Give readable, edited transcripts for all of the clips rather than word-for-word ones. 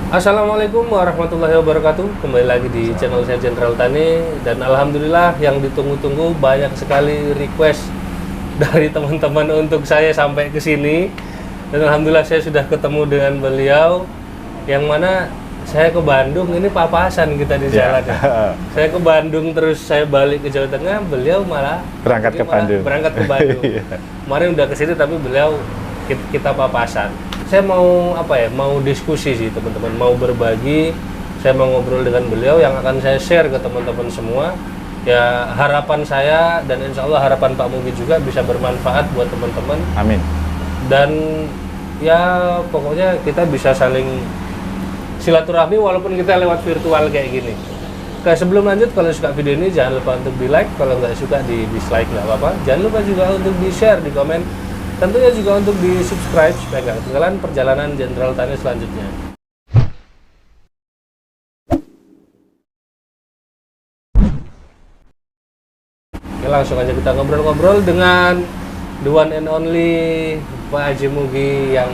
Assalamualaikum warahmatullahi wabarakatuh. Kembali lagi di channel saya Jenderal Tani. Dan alhamdulillah yang ditunggu-tunggu banyak sekali request dari teman-teman untuk saya sampai ke sini. Dan alhamdulillah saya sudah ketemu dengan beliau. Yang mana saya ke Bandung, ini papasan kita di jalan ya. Saya ke Bandung terus saya balik ke Jawa Tengah, beliau malah berangkat ke Bandung. Berangkat ke Bandung. Kemarin udah ke sini tapi beliau kita papasan. Saya mau mau diskusi sih teman-teman, mau berbagi. Saya mau ngobrol dengan beliau yang akan saya share ke teman-teman semua. Ya harapan saya dan insya Allah harapan Pak Mugi juga bisa bermanfaat buat teman-teman. Amin. Dan ya pokoknya kita bisa saling silaturahmi walaupun kita lewat virtual kayak gini. Oke, sebelum lanjut, kalau suka video ini jangan lupa untuk di like, kalau nggak suka di dislike nggak apa-apa. Jangan lupa juga untuk di share, di komen. Tentunya juga untuk di subscribe supaya nggak ketinggalan perjalanan Jenderal Tani selanjutnya. Oke, langsung aja kita ngobrol-ngobrol dengan the one and only Pak Haji Mugi yang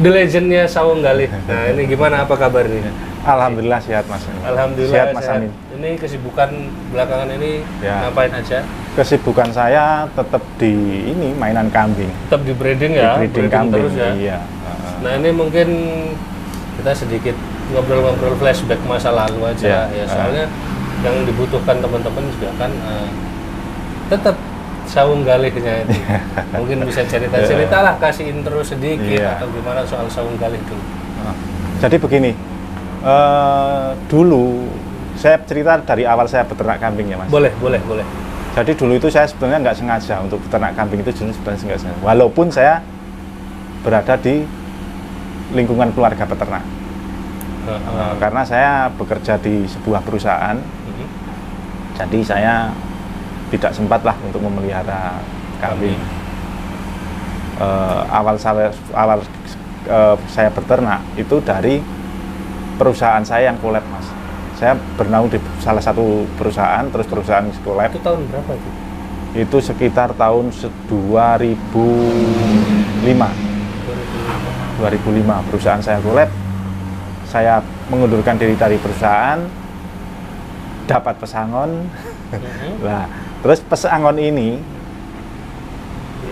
the legendnya Sawung Galih. Nah ini gimana, apa kabar nih? Alhamdulillah sehat Mas. Alhamdulillah sehat Mas Amin. Ini kesibukan belakangan ini ya. Ngapain aja? Kesibukan saya tetap di ini mainan kambing. Tetap di breeding ya? Di breeding kambing terus ya? Iya. Nah ini mungkin kita sedikit ngobrol-ngobrol flashback masa lalu aja ya, soalnya yang dibutuhkan teman-teman juga kan tetap Sawung Galihnya itu. Mungkin bisa cerita-cerita lah, kasih intro sedikit atau gimana soal Sawung Galih itu. Jadi begini, dulu saya cerita dari awal saya beternak kambing ya Mas. Boleh. Jadi dulu itu saya sebenarnya nggak sengaja untuk beternak kambing itu, sebenarnya nggak sengaja. Walaupun saya berada di lingkungan keluarga peternak. Karena saya bekerja di sebuah perusahaan, jadi saya tidak sempat lah untuk memelihara kambing. Awal saya beternak itu dari perusahaan saya yang kolab Mas. Saya bernaung di salah satu perusahaan, terus perusahaan kolab. Itu tahun berapa itu? Itu sekitar tahun 2005 perusahaan saya kolab. Saya mengundurkan diri dari perusahaan, dapat pesangon. Nah, terus pesangon ini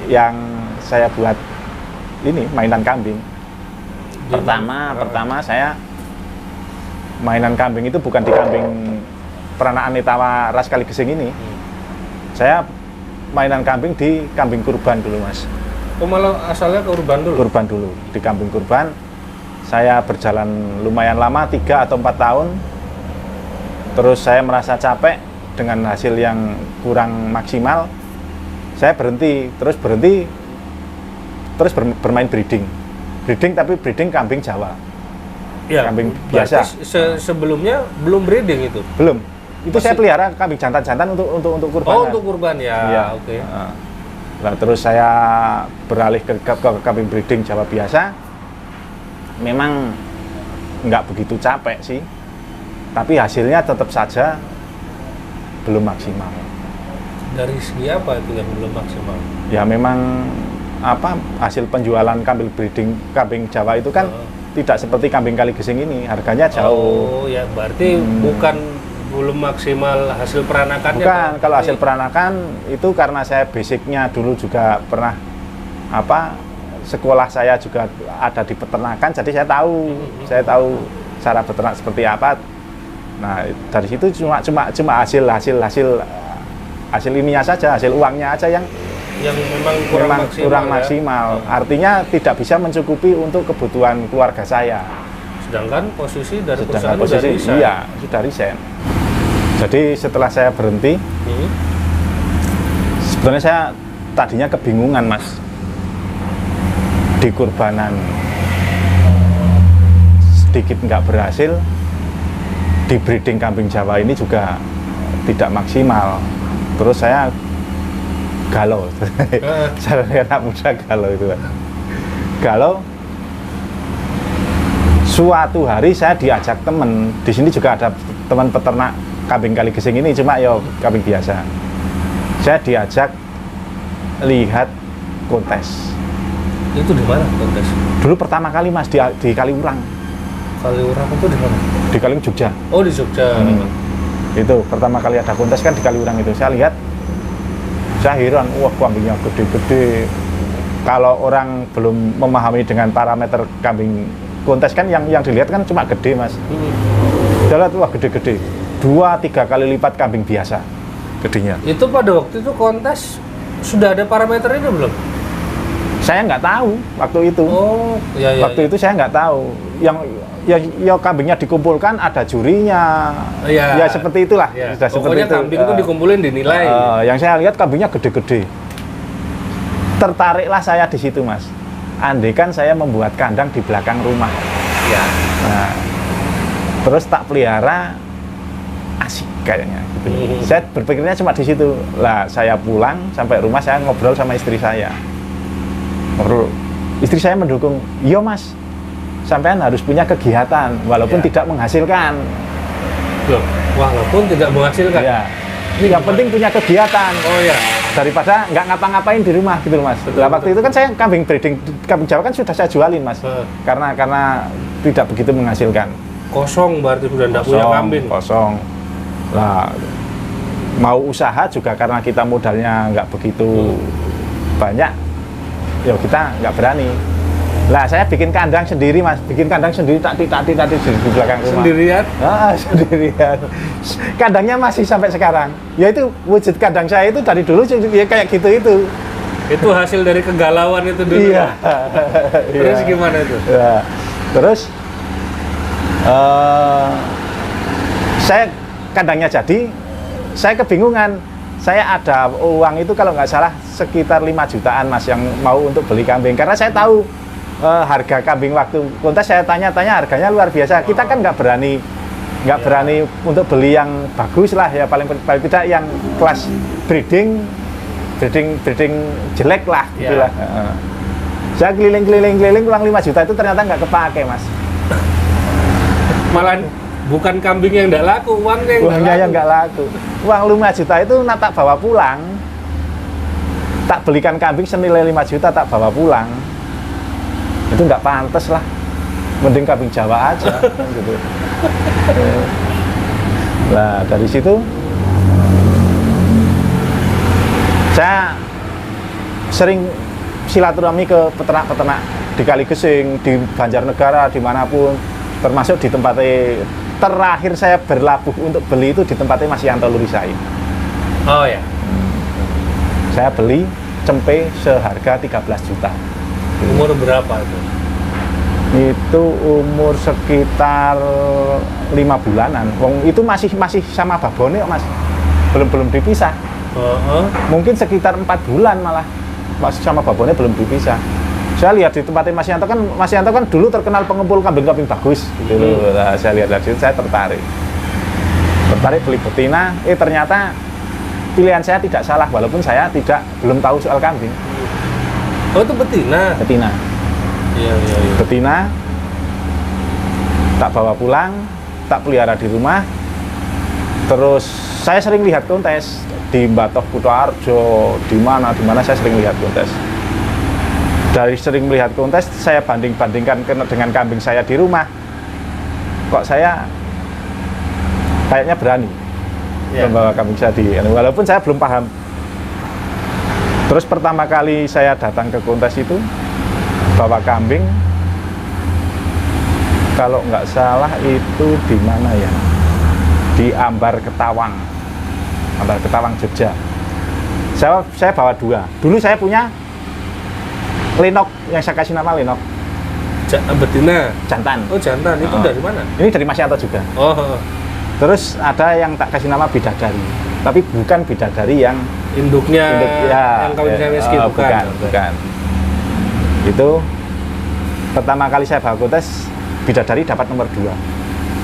yang saya buat ini mainan kambing. Pertama saya mainan kambing itu bukan di kambing peranaan Nitawa ras Kaligesing ini. Saya mainan kambing di kambing kurban dulu Mas. Oh malah asalnya kurban dulu? Kurban dulu, di kambing kurban. Saya berjalan lumayan lama, 3 atau 4 tahun. Terus saya merasa capek dengan hasil yang kurang maksimal. Saya berhenti, terus bermain breeding tapi breeding kambing Jawa. Ya, kambing biasa. Sebelumnya belum breeding itu? Belum. Itu masih... saya pelihara kambing jantan-jantan untuk kurban. Oh, untuk kurban ya. Ya. Oke. Nah, terus saya beralih ke kambing breeding Jawa biasa. Memang nggak begitu capek sih. Tapi hasilnya tetap saja belum maksimal. Dari segi apa itu yang belum maksimal? Ya memang hasil penjualan kambing breeding kambing Jawa itu kan tidak seperti kambing Kaligesing ini, harganya jauh. Oh ya, berarti bukan belum maksimal hasil peranakannya. Bukan, kalau hasil peranakan itu karena saya basicnya dulu juga pernah sekolah saya juga ada di peternakan, jadi saya tahu cara beternak seperti apa. Nah, dari situ cuma hasil ininya saja, hasil uangnya aja yang memang kurang maksimal. Artinya tidak bisa mencukupi untuk kebutuhan keluarga saya. Sedangkan posisi dari perusahaan sudah resign. Iya, sudah resign. Jadi setelah saya berhenti, sebenarnya saya tadinya kebingungan Mas. Di kurbanan sedikit nggak berhasil, di breeding kambing Jawa ini juga tidak maksimal. Terus saya galau. Saya anak muda galau itu. Galau. Suatu hari saya diajak teman, di sini juga ada teman peternak kambing Kaligesing ini, cuma kambing biasa. Saya diajak lihat kontes. Itu di mana kontes? Dulu pertama kali Mas di Kaliurang. Kaliurang itu di mana? Di Kaliurang Jogja. Oh, di Jogja. Itu pertama kali ada kontes kan di Kaliurang itu. Saya lihat, saya heran, wah kambingnya gede-gede. Kalau orang belum memahami dengan parameter kambing kontes kan yang dilihat kan cuma gede, Mas. Saya lihat, wah gede-gede. 2-3 kali lipat kambing biasa gedenya. Itu pada waktu itu kontes sudah ada parameternya belum? Saya nggak tahu waktu itu. Oh, iya. Waktu itu saya nggak tahu. Yang kambingnya dikumpulkan ada jurinya. Iya. Ya seperti itulah. Ya. Sudah Pokoknya seperti itu. kambing itu dikumpulin dinilai. Yang saya lihat kambingnya gede-gede. Tertariklah saya di situ, Mas. Andai kan saya membuat kandang di belakang rumah. Iya. Nah, terus tak pelihara, asik kayaknya. Gitu. Saya berpikirnya cuma di situ. Lah, saya pulang sampai rumah saya ngobrol sama istri saya. Istri saya mendukung, iya Mas, sampean harus punya kegiatan walaupun tidak menghasilkan. Loh, walaupun tidak menghasilkan. Ya. Yang penting punya kegiatan. Oh ya. Daripada nggak ngapa-ngapain di rumah gitu loh, Mas. Betul, Nah, waktu itu kan saya kambing breeding, kambing Jawa kan sudah saya jualin, Mas. Karena tidak begitu menghasilkan. Kosong berarti sudah tidak punya kambing. Kosong. Lah, mau usaha juga karena kita modalnya nggak begitu banyak. Ya kita nggak berani. Lah saya bikin kandang sendiri, Mas. Bikin kandang sendiri tadi di belakang rumah. Sendirian? Sendirian. Kandangnya masih sampai sekarang. Ya itu wujud kandang saya itu dari dulu ya kayak gitu itu. Itu hasil dari kegalauan itu dulu. Iya. Terus gimana itu? Ya. Terus saya kandangnya jadi, saya kebingungan. Saya ada uang itu kalau nggak salah sekitar 5 jutaan, Mas, yang mau untuk beli kambing. Karena saya tahu harga kambing waktu kontes, saya tanya-tanya harganya luar biasa. Kita kan nggak berani untuk beli yang bagus lah ya, paling tidak yang kelas breeding jelek lah gitulah. Saya keliling uang 5 juta itu ternyata nggak kepake, Mas. Malah bukan kambing yang nggak laku, uangnya yang nggak laku. Uang 5 juta itu tak bawa pulang. Tak belikan kambing senilai 5 juta tak bawa pulang. Itu nggak pantas lah. Mending kambing Jawa aja gitu. Nah, dari situ saya sering silaturahmi ke peternak-peternak di Kaligesing, di Banjarnegara, dimanapun, termasuk di tempatnya. Terakhir saya berlabuh untuk beli itu di tempatnya Mas Yanto Lurisain. Oh ya. Saya beli cempe seharga 13 juta. Umur berapa itu? Itu umur sekitar 5 bulanan. Wong itu masih sama babone kok, Mas. Belum dipisah. Mungkin sekitar 4 bulan malah. Masih sama babone belum dipisah. Saya lihat di tempatnya Mas Yanto kan dulu terkenal pengumpul kambing-kambing bagus gitu loh. Nah, saya lihat dari situ saya tertarik beli betina. Ternyata pilihan saya tidak salah walaupun saya belum tahu soal kambing. Oh, itu betina. Iya. Betina tak bawa pulang, tak pelihara di rumah. Terus saya sering lihat kontes di Batoh Kutoarjo, di mana saya sering lihat kontes. Dari sering melihat kontes, saya bandingkan dengan kambing saya di rumah. Kok saya kayaknya berani membawa kambing saya walaupun saya belum paham. Terus pertama kali saya datang ke kontes itu, bawa kambing, kalau nggak salah itu di mana ya? Di Ambar Ketawang Jogja. Saya bawa 2. Dulu saya punya Lenok, yang saya kasih nama Lenok. Betina? Jantan. Oh, jantan. Itu dari mana? Ini dari Mas Yanto juga. Oh. Terus ada yang tak kasih nama Bidadari. Tapi bukan Bidadari yang induknya yang kawin CMSG, bukan. Itu pertama kali saya bawa kontes, Bidadari dapat nomor 2.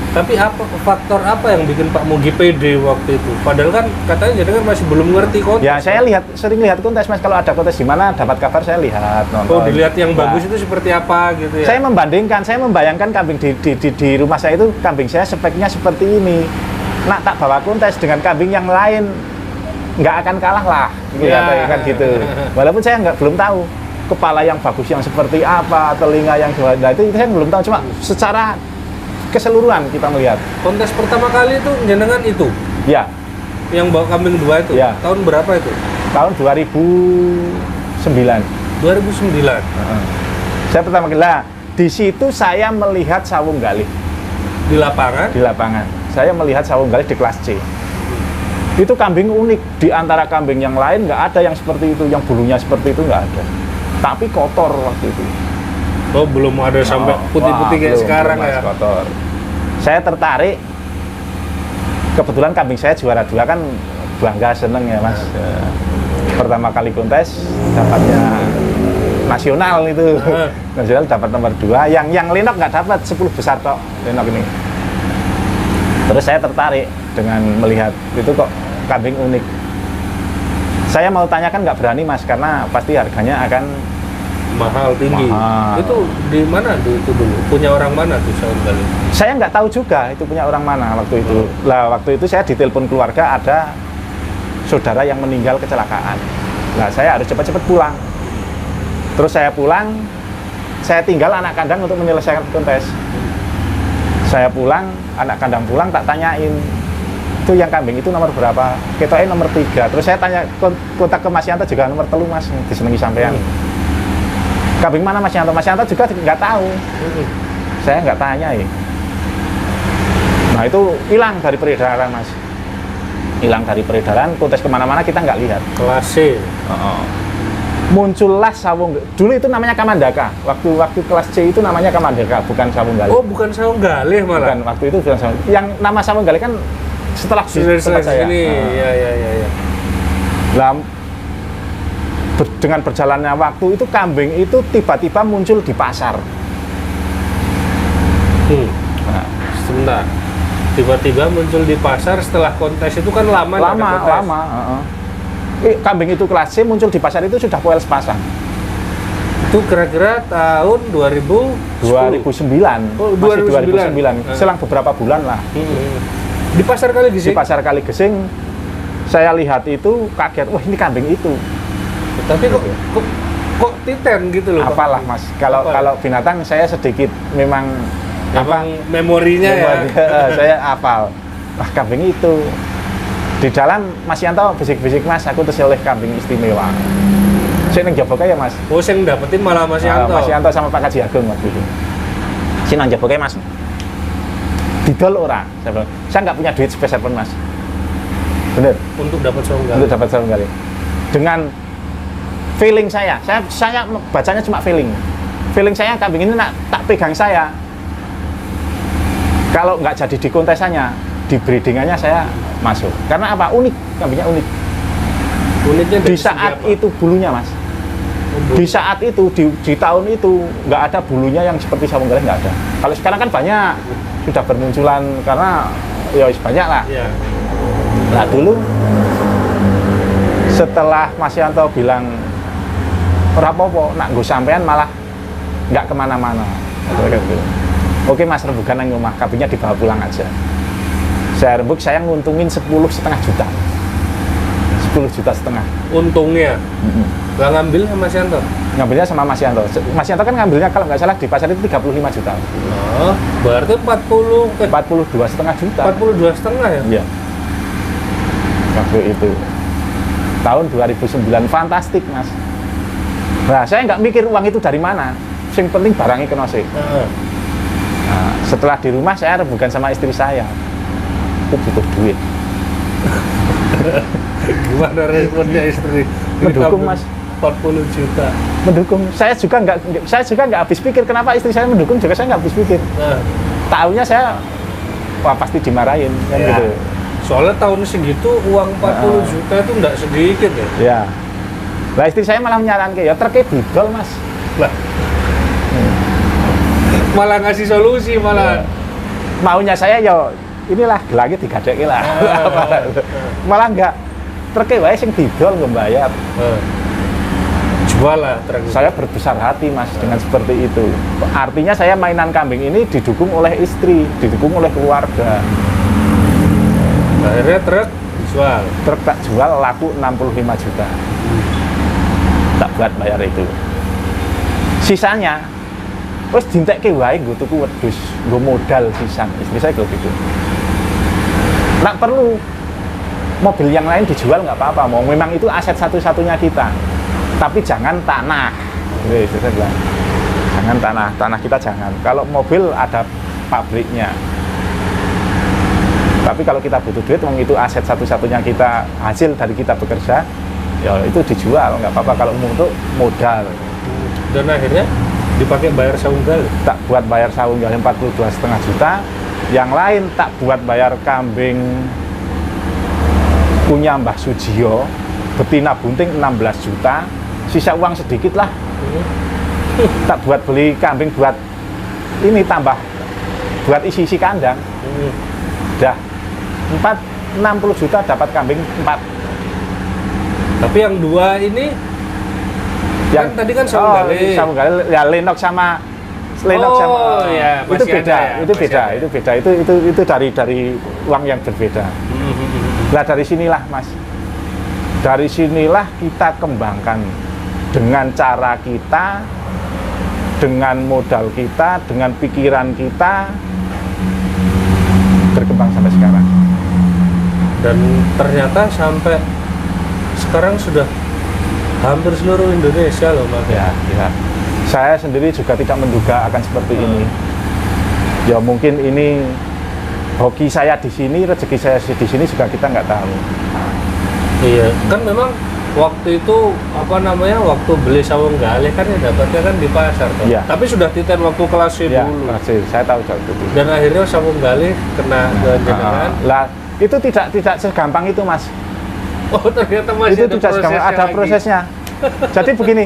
Tapi faktor apa yang bikin Pak Mugi pede waktu itu? Padahal kan katanya jadi kan masih belum ngerti kontes. Ya saya sering lihat kontes, Mas. Kalau ada kontes di mana dapat kabar saya lihat, nonton. Oh, dilihat yang bagus itu seperti apa gitu ya? Saya membayangkan kambing di rumah saya itu, kambing saya speknya seperti ini. Nak tak bawa kontes dengan kambing yang lain nggak akan kalah lah, kan gitu. Walaupun saya belum tahu kepala yang bagus yang seperti apa, telinga yang itu saya belum tahu. Cuma secara keseluruhan kita melihat. Kontes pertama kali itu jenengan itu Ya, yang bawa kambing 2 itu. Ya. Tahun berapa itu? tahun 2009. 2009. Saya pertama kali, di situ saya melihat sawung galih Di lapangan. di lapangan. Saya melihat sawung galih di kelas C. Itu kambing unik, di antara kambing yang lain nggak ada yang seperti itu, yang bulunya seperti itu nggak ada. Tapi kotor waktu itu. Oh, belum ada sampai putih-putih kayak belum, sekarang Mas, ya. kotor. Saya tertarik. Kebetulan kambing saya juara 2 kan, bangga seneng ya Mas. Pertama kali kontes dapatnya nasional itu. Nasional dapat nomor 2. Yang lenok nggak dapat, 10 besar tok lenok ini. Terus saya tertarik dengan melihat itu kok kambing unik. Saya mau tanyakan nggak berani Mas, karena pasti harganya akan Mahal, tinggi. Mahal. Itu di mana itu dulu? Punya orang mana tuh sawung galih? Saya nggak tahu juga itu punya orang mana waktu itu. Lah waktu itu saya ditelepon keluarga, ada saudara yang meninggal kecelakaan. Nah saya harus cepat-cepat pulang. Terus saya pulang, saya tinggal anak kandang untuk menyelesaikan kontes. Saya pulang, anak kandang pulang, tak tanyain itu yang kambing itu nomor berapa? Ketoknya nomor 3. Terus saya tanya kontak ke Mas Yanto juga nomor 3 Mas, disenengi sampean. Kambing mana Mas Yanto? Mas Yanto juga nggak tahu. Saya nggak tanya ya. Nah itu hilang dari peredaran Mas. Hilang dari peredaran, kontes kemana-mana kita nggak lihat. Kelas C. Muncullah sawung, dulu itu namanya kamandaka. Waktu kelas C itu namanya kamandaka, bukan sawung galih. Oh, bukan sawung galih malah. Bukan, waktu itu bukan sawung. Yang nama sawung galih kan setelah Setelah saya. ini. Ya. Lah, dengan berjalannya waktu itu kambing itu tiba-tiba muncul di pasar. Nah, Sebentar. Tiba-tiba muncul di pasar setelah kontes itu kan lama. lama. Kambing itu kelas C muncul di pasar itu sudah poel sepasang. Itu kira-kira tahun 2009. 2009. Oh, Masih 2009. Selang beberapa bulan lah. Di pasar Kali Gesing. Di pasar Kali Gesing saya lihat itu kaget, wah ini kambing itu. Tapi kok titen gitu loh. Apalah Mas, kalau binatang saya sedikit memang memorinya ya. Saya apal. Wah kambing itu. Di dalam Mas Yanto bisik-bisik Mas, aku terseleh kambing istimewa. Saya nang jaboke ya Mas. Oh, sing dapetin malah Mas Yanto. Mas Yanto sama Pak Kaji Agung waktu itu. Sini nang jaboke Mas. Didol ora? Saya nggak punya duit sebesar pun Mas. Bener. Untuk dapat sawung galih. Untuk dapat sawung galih. Dengan feeling saya bacanya cuma feeling. Feeling saya kambing ini tak pegang saya. Kalau nggak jadi di kontesannya, di breedingannya saya masuk. Karena apa? Unik, kambingnya unik. Uniknya Di saat itu bulunya Mas. Di saat itu, di tahun itu nggak ada bulunya yang seperti sawung galih, nggak ada. Kalau sekarang kan banyak, sudah bermunculan karena ya banyak lah. Iya. Nah dulu setelah Mas Yanto bilang ora apa-apa, nak nggo sampean malah nggak kemana-mana. Oke Mas, rembugan nang rumah, kambingnya dibawa pulang aja. Saya rembuk, saya nguntungin 10,5 juta. 10,5 juta. Untungnya. Nggak ngambil sama Mas Yanto? Ngambilnya sama Mas Yanto. Mas Yanto kan ngambilnya kalau nggak salah di pasar itu 35 juta. Oh, berarti 42,5 juta. 42,5 ya? Iya. Waktu itu. Tahun 2009, fantastik Mas. Nah, saya nggak mikir uang itu dari mana. Yang penting barangnya kena sih. Nah, setelah di rumah saya rebukan sama istri saya. Aku butuh duit. Gimana responnya istri? Mendukung Mas. 40 juta. Mendukung. Saya juga nggak habis pikir kenapa istri saya mendukung, juga saya nggak habis pikir. Tahunya saya wah pasti dimarahin kan Ya. gitu. Soalnya tahun segitu uang 40 juta itu nggak sedikit ya. Ya. Lah istri saya malah menyarankan ya terkait didol Mas. Lah. Malah ngasih solusi malah. Maunya saya ya inilah gelangnya digadekke lah. Malah enggak terkait wae sing didol nggak bayar. Jual lah truk. Saya berbesar hati Mas dengan seperti itu. Artinya saya mainan kambing ini didukung oleh istri, didukung oleh keluarga. Akhirnya truk dijual. Truk tak jual laku 65 juta. Tak buat bayar itu. Sisanya Terus dintekke wae nggo tuku wedhus, nggo modal sisan. Istri saya kayak gitu. Nak perlu mobil yang lain dijual nggak apa-apa, mau memang itu aset satu-satunya kita. Tapi jangan tanah. Istri saya bilang, jangan tanah kita jangan. Kalau mobil ada pabriknya. Tapi kalau kita butuh duit, memang itu aset satu-satunya kita, hasil dari kita bekerja, ya itu dijual, nggak apa-apa kalau untuk modal. Dan akhirnya dipakai bayar saunggal. Tak buat bayar saunggal 42,5 juta, yang lain tak buat bayar kambing punya Mbah Sujiyo, betina bunting 16 juta, sisa uang sedikit lah. Tak buat beli kambing buat ini tambah, buat isi-isi kandang. Dah 60 juta dapat kambing 4. Tapi yang 2 ini yang kan tadi kan saunggal ya lenok sama ya, itu beda, itu dari uang yang berbeda. Nah dari sinilah Mas, dari sinilah kita kembangkan dengan cara kita, dengan modal kita, dengan pikiran kita, berkembang sampai sekarang. Dan ternyata sampai sekarang sudah hampir seluruh Indonesia loh Mas. Ya. Saya sendiri juga tidak menduga akan seperti ini. Ya mungkin ini hoki saya di sini, rezeki saya di sini juga kita nggak tahu. Iya, kan memang waktu itu waktu beli saunggalih kan ya dapatnya kan di pasar toh. Iya. Tapi sudah titen waktu kelas C Ya, dulu. saya tahu itu. Dan akhirnya saunggalih kena ganjengan. Lah itu tidak segampang itu Mas. Oh ternyata masih Itu tidak segampang, ada prosesnya. Jadi begini.